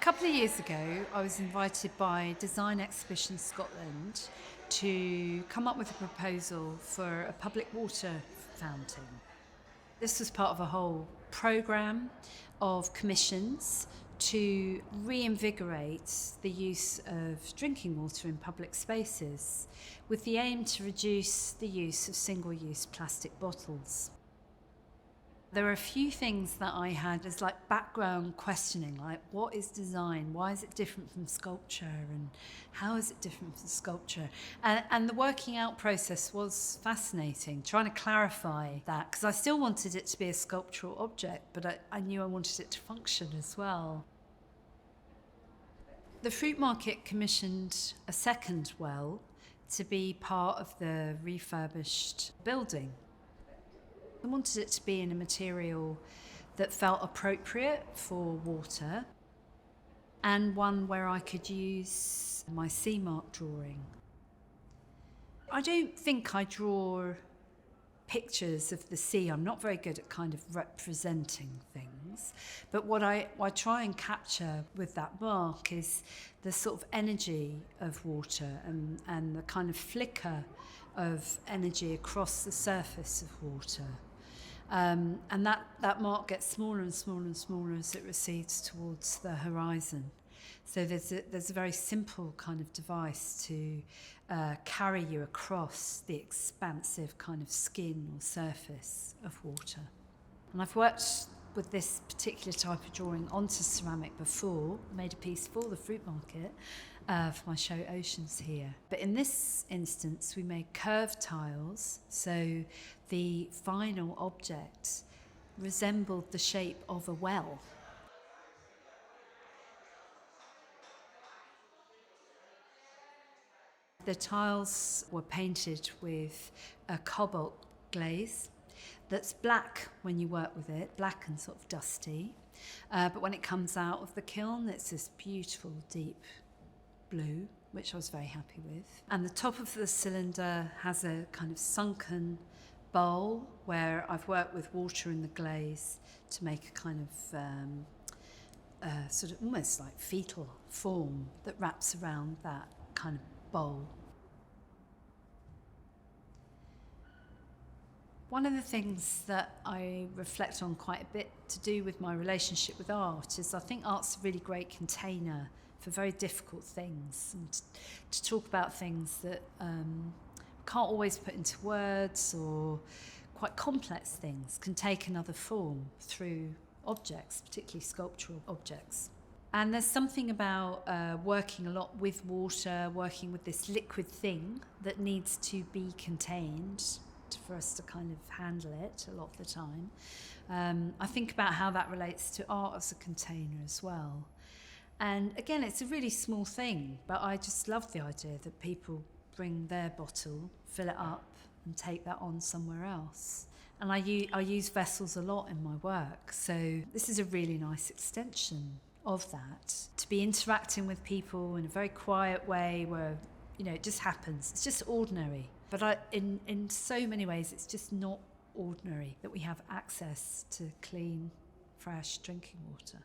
couple of years ago, I was invited by Design Exhibition Scotland to come up with a proposal for a public water fountain. This was part of a whole programme of commissions to reinvigorate the use of drinking water in public spaces, with the aim to reduce the use of single-use plastic bottles. There are a few things that I had as like background questioning, like what is design? Why is it different from sculpture? And how is it different from sculpture? And the working out process was fascinating, trying to clarify that, because I still wanted it to be a sculptural object, but I knew I wanted it to function as well. The Fruitmarket commissioned a second well to be part of the refurbished building. I wanted it to be in a material that felt appropriate for water and one where I could use my sea mark drawing. I don't think I draw pictures of the sea. I'm not very good at kind of representing things, but what I try and capture with that mark is the sort of energy of water and the kind of flicker of energy across the surface of water. And that mark gets smaller and smaller and smaller as it recedes towards the horizon. So there's a very simple kind of device to carry you across the expansive kind of skin or surface of water. And I've worked with this particular type of drawing onto ceramic before, made a piece for the Fruitmarket for my show Oceans here. But in this instance, we made curved tiles, so the final object resembled the shape of a well. The tiles were painted with a cobalt glaze that's black when you work with it, black and sort of dusty. But when it comes out of the kiln, it's this beautiful deep blue, which I was very happy with. And the top of the cylinder has a kind of sunken bowl where I've worked with water in the glaze to make a kind of sort of almost like fetal form that wraps around that kind of bowl. One of the things that I reflect on quite a bit to do with my relationship with art is I think art's a really great container for very difficult things, and to talk about things that can't always put into words, or quite complex things can take another form through objects, particularly sculptural objects. And there's something about working a lot with water, working with this liquid thing that needs to be contained for us to kind of handle it a lot of the time. I think about how that relates to art as a container as well. And again, it's a really small thing, but I just love the idea that people bring their bottle, fill it up, and take that on somewhere else. And I use vessels a lot in my work, so this is a really nice extension of that. To be interacting with people in a very quiet way where, you know, it just happens. It's just ordinary. But in so many ways, it's just not ordinary that we have access to clean, fresh drinking water.